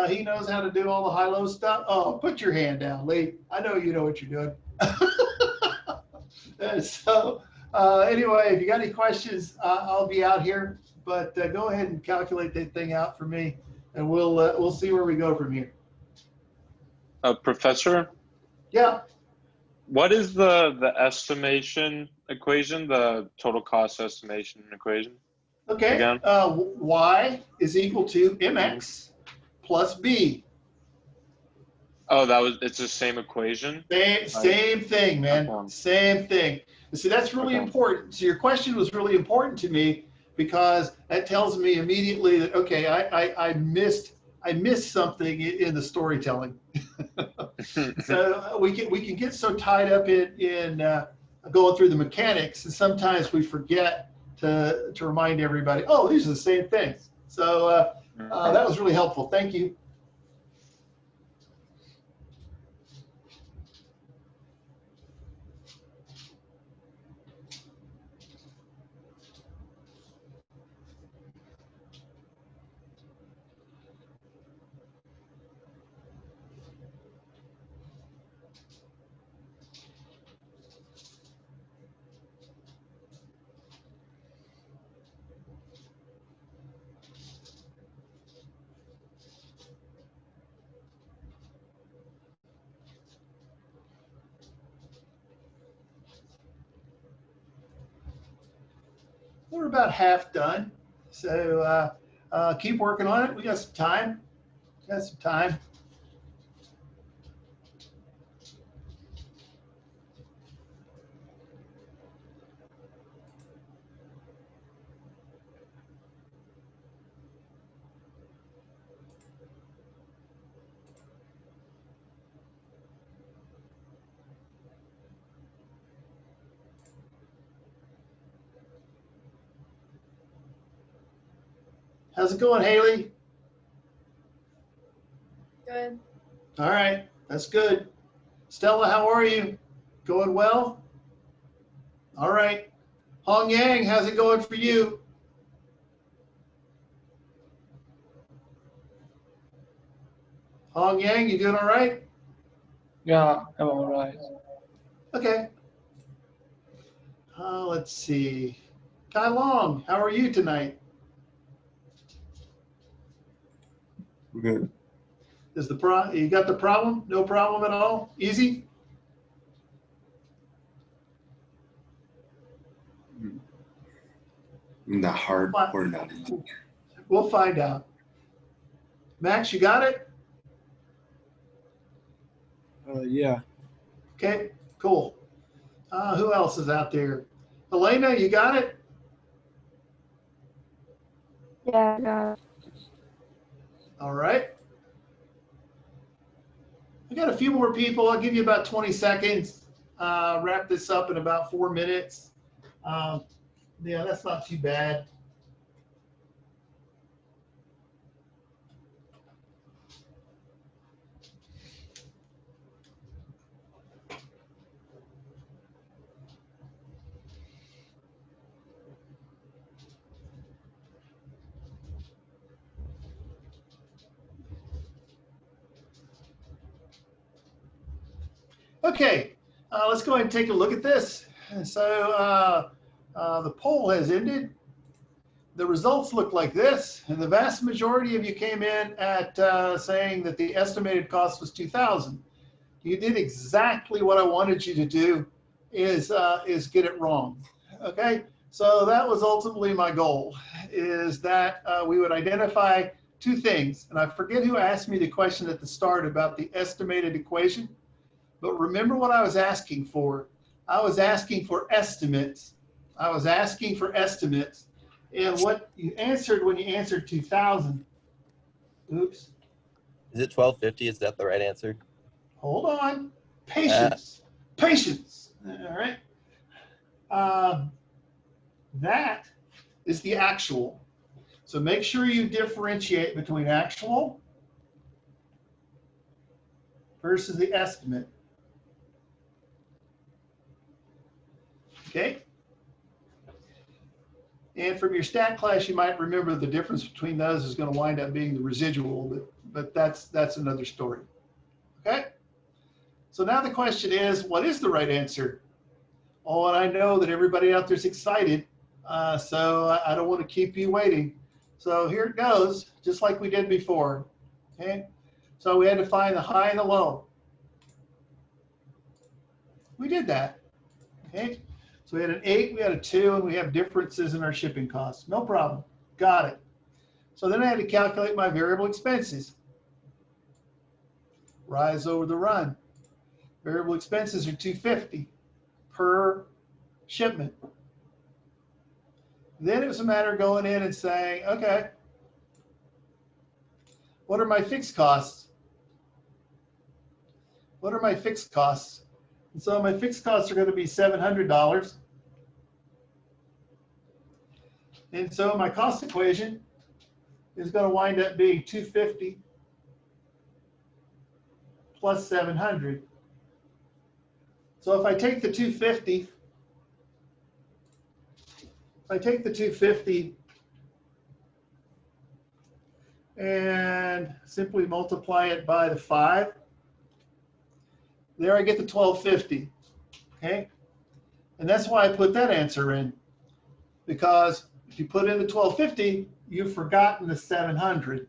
He knows how to do all the high-low stuff. Oh, put your hand down, Lee. I know you know what you're doing. So anyway, if you got any questions, I'll be out here. But go ahead and calculate that thing out for me, and we'll see where we go from here. Professor, Yeah. what is the estimation equation, the total cost estimation equation? Okay. Again? Y is equal to mx plus b. Oh, it's the same equation? Same thing, man. Okay. Same thing. See, that's really important. So your question was really important to me because that tells me immediately that, okay, I missed something in the storytelling. So we can get so tied up in going through the mechanics, and sometimes we forget to remind everybody, oh, these are the same things. So that was really helpful. Thank you. We're about half done. So keep working on it. We got some time. How's it going, Haley? Good. All right, that's good. Stella, how are you? Going well? All right. Hong Yang, how's it going for you? Hong Yang, you doing all right? Yeah, I'm all right. Okay. Let's see. Kai Long, how are you tonight? Good. You got the problem? No problem at all? Easy? The hard or not easy. We'll find out. Max, you got it? Yeah. Okay, cool. Who else is out there? Elena, you got it? Yeah. All right. I got a few more people. I'll give you about 20 seconds. Wrap this up in about 4 minutes. Yeah, that's not too bad. Okay, let's go ahead and take a look at this. So the poll has ended. The results look like this, and the vast majority of you came in at saying that the estimated cost was $2,000. You did exactly what I wanted you to do, is get it wrong. Okay, so that was ultimately my goal, is that we would identify two things. And I forget who asked me the question at the start about the estimated equation, but remember what I was asking for. I was asking for estimates. I was asking for estimates. And what you answered when you answered 2,000, oops. Is it 1250? Is that the right answer? Hold on. Patience. Patience. All right. That is the actual. So make sure you differentiate between actual versus the estimate. Okay. And from your stat class, you might remember the difference between those is going to wind up being the residual, but that's another story. Okay. So now the question is, what is the right answer? Oh, and I know that everybody out there's excited, so I don't want to keep you waiting. So here it goes, just like we did before. Okay. So we had to find the high and the low. We did that. Okay. So we had an 8, we had a 2, and we have differences in our shipping costs. No problem. Got it. So then I had to calculate my variable expenses. Rise over the run. Variable expenses are $250 per shipment. Then it was a matter of going in and saying, okay, what are my fixed costs? What are my fixed costs? And so my fixed costs are going to be $700. And so my cost equation is going to wind up being 250 plus 700. So if I take the 250, and simply multiply it by the 5, there I get the 1250. Okay, and that's why I put that answer in, because if you put in the 1250, you've forgotten the 700.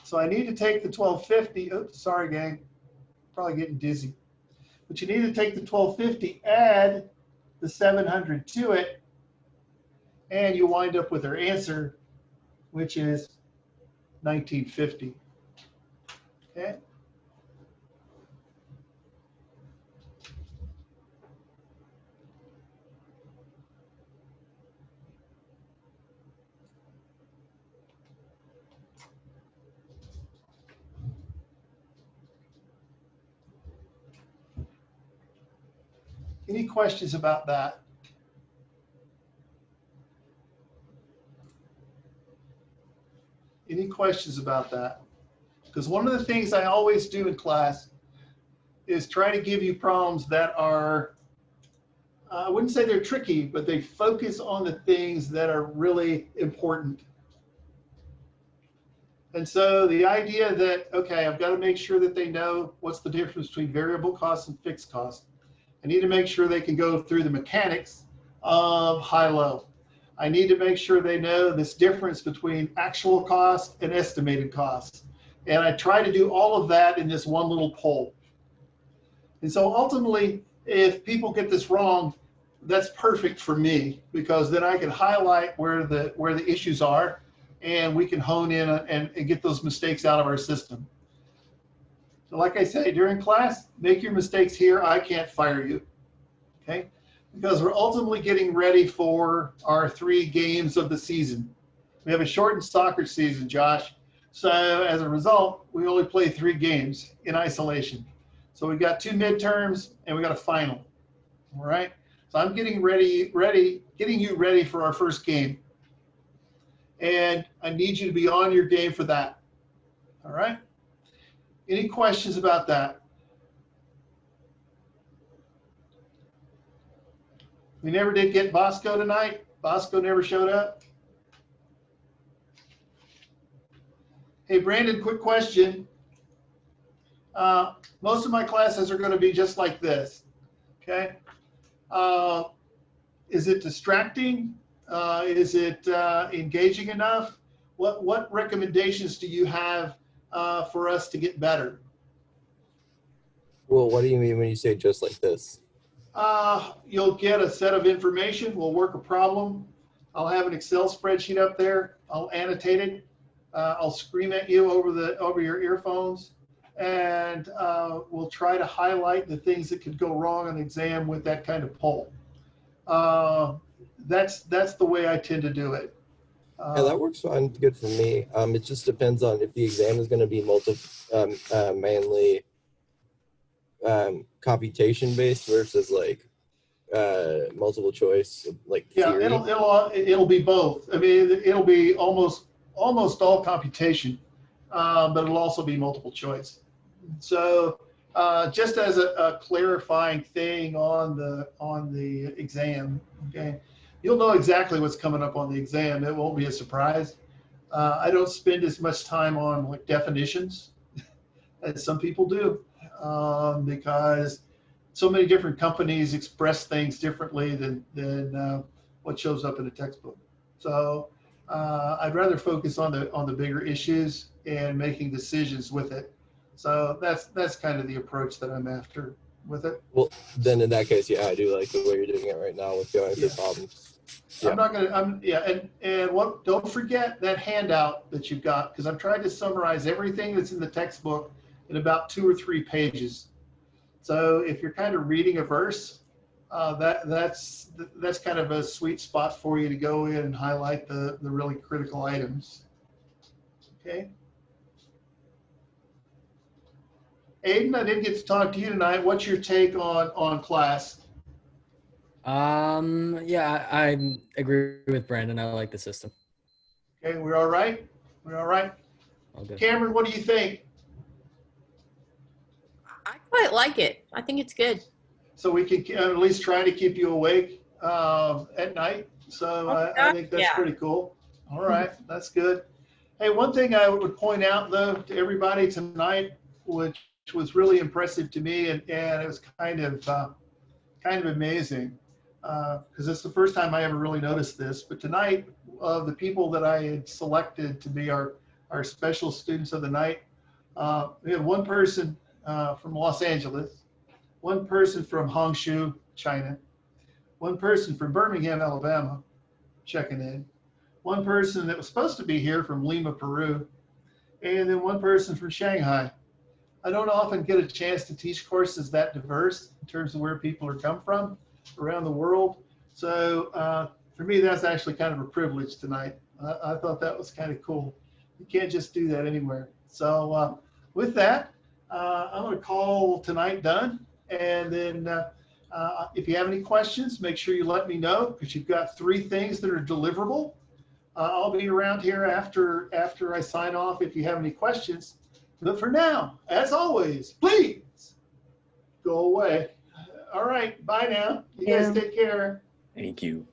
So I need to take the 1250. Oops, sorry, gang, probably getting dizzy. But you need to take the 1250, add the 700 to it, and you wind up with our answer, which is 1950. Okay. Any questions about that? Any questions about that? Because one of the things I always do in class is try to give you problems that are, I wouldn't say they're tricky, but they focus on the things that are really important. And so the idea that, okay, I've got to make sure that they know what's the difference between variable costs and fixed costs. I need to make sure they can go through the mechanics of high-low. I need to make sure they know this difference between actual cost and estimated costs. And I try to do all of that in this one little poll. And so ultimately, if people get this wrong, that's perfect for me, because then I can highlight where the issues are, and we can hone in and get those mistakes out of our system. So like I say, during class, make your mistakes here. I can't fire you, okay? Because we're ultimately getting ready for our 3 games of the season. We have a shortened soccer season, Josh. So as a result, we only play 3 games in isolation. So we've got 2 midterms and we got a final, all right? So I'm getting getting you ready for our first game. And I need you to be on your game for that, all right? Any questions about that? We never did get Bosco tonight. Bosco never showed up. Hey, Brandon, quick question. Most of my classes are going to be just like this. Okay. Is it distracting? Is it engaging enough? What recommendations do you have for us to get better? Well, what do you mean when you say just like this? You'll get a set of information. We'll work a problem. I'll have an Excel spreadsheet up there. I'll annotate it. I'll scream at you over your earphones, and we'll try to highlight the things that could go wrong on the exam with that kind of poll. That's the way I tend to do it. Yeah, that works fine. Good for me. It just depends on if the exam is going to be mainly computation based versus like multiple choice, like theory. Yeah, it'll be both. I mean, it'll be almost all computation, but it'll also be multiple choice. So just as a clarifying thing on the exam, okay, you'll know exactly what's coming up on the exam. It won't be a surprise. I don't spend as much time on like definitions as some people do, because so many different companies express things differently than what shows up in a textbook. So I'd rather focus on the bigger issues and making decisions with it. So that's kind of the approach that I'm after with it. Well, then in that case, yeah, I do like the way you're doing it right now with going through problems. Yeah. Don't forget that handout that you've got, because I'm trying to summarize everything that's in the textbook in about 2 or 3 pages. So if you're kind of reading a verse, that's kind of a sweet spot for you to go in and highlight the really critical items. Okay. Aiden, I didn't get to talk to you tonight. What's your take on class? Yeah, I agree with Brandon. I like the system. Okay, we're all right? We're all right? All good. Cameron, what do you think? I quite like it. I think it's good. So we can at least try to keep you awake at night. So I think that's pretty cool. All right, that's good. Hey, one thing I would point out though to everybody tonight, which was really impressive to me, and it was kind of amazing, because it's the first time I ever really noticed this. But tonight, of the people that I had selected to be our special students of the night, we had one person from Los Angeles, one person from Hangzhou, China, one person from Birmingham, Alabama, checking in, one person that was supposed to be here from Lima, Peru, and then one person from Shanghai. I don't often get a chance to teach courses that diverse in terms of where people are come from around the world. So for me, that's actually kind of a privilege tonight. I thought that was kind of cool. You can't just do that anywhere. So with that, I'm going to call tonight done. And then if you have any questions, make sure you let me know, because you've got 3 things that are deliverable. I'll be around here after I sign off if you have any questions. But for now, as always, please go away. All right, bye now. You guys take care. Thank you.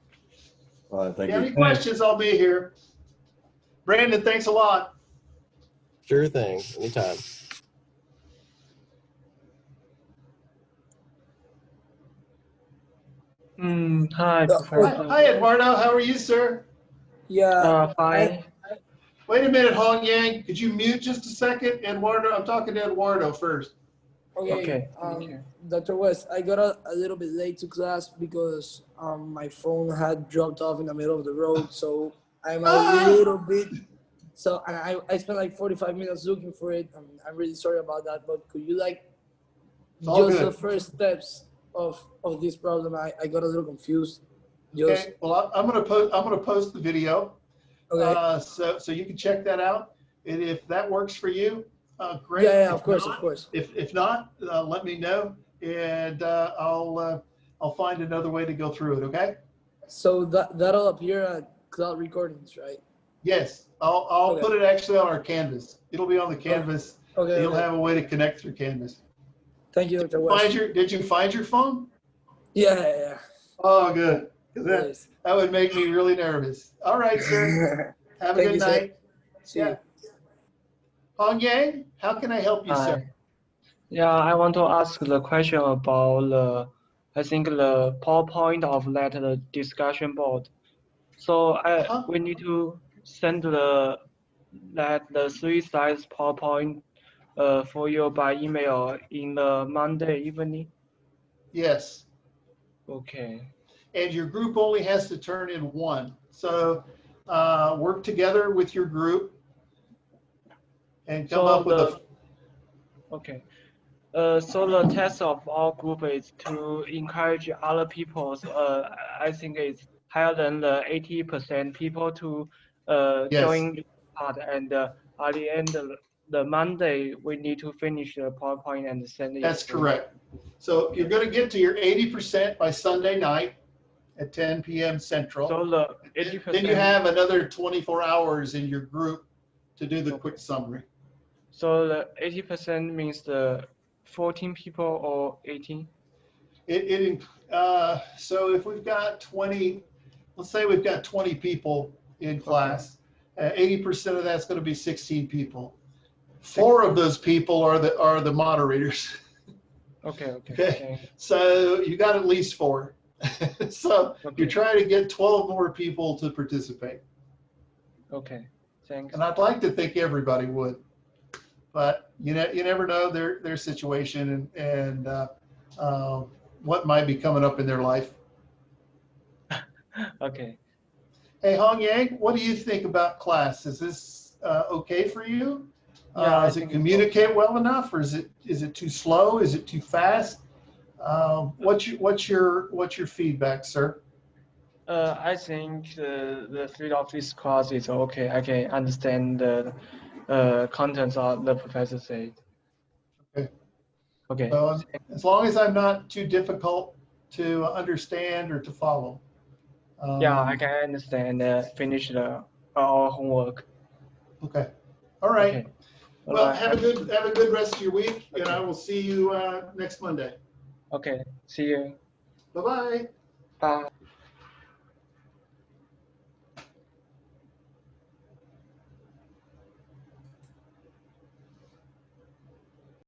Thank If you you. have any questions, I'll be here. Brandon, thanks a lot. Sure thing. Anytime. Hi, Professor. Hi, Eduardo. How are you, sir? Yeah, fine. Wait a minute, Hong Yang. Could you mute just a second? Eduardo, I'm talking to Eduardo first. Okay. Dr. West, I got a little bit late to class because my phone had dropped off in the middle of the road. So I'm a little bit, so I spent like 45 minutes looking for it. I'm really sorry about that, but could you just the first steps of this problem? I got a little confused. Okay, well, I'm gonna post the video. Okay. So you can check that out, and if that works for you, great. Yeah, of course. If not, let me know, and I'll find another way to go through it. Okay. So that'll appear at Cloud Recordings, right? Yes, I'll put it actually on our Canvas. It'll be on the Canvas. Okay. You'll have a way to connect through Canvas. Thank you, Dr. West. Did you find your phone? Yeah. Oh, good. That would make me really nervous. All right, sir. Have a good night. See you. Hong Yang, how can I help you, sir? Yeah, I want to ask the question about I think the PowerPoint of that discussion board. So we need to send the 3 slides PowerPoint for you by email in the Monday evening. Yes. Okay. And your group only has to turn in one. So work together with your group and come up with a. Okay. So the task of our group is to encourage other people. I think it's higher than the 80% people to Yes. join the part. And at the end of the Monday, we need to finish the PowerPoint and send it. That's correct. So you're going to get to your 80% by Sunday night at 10 p.m. Central. So the 80%. Then you have another 24 hours in your group to do the quick summary. So the 80% means the 14 people or 18? So if we've got 20, let's say we've got 20 people in class, 80% of that's going to be 16 people. 4 of those people are the moderators. Okay. So you got at least 4. So you're trying to get 12 more people to participate. Okay, thanks. And I'd like to think everybody would, but you never know their situation and what might be coming up in their life. Okay. Hey, Hong Yang, what do you think about class? Is this okay for you? Does it communicate well enough, or is it too slow? Is it too fast? What's your feedback, sir? I think the field of this class is okay. I can understand the contents of the professor said. Okay. Okay. So as long as I'm not too difficult to understand or to follow. Yeah, I can understand. Finish our homework. Okay. All right. Okay. Well, have a good rest of your week, and I will see you next Monday. Okay. See you. Bye-bye. Bye.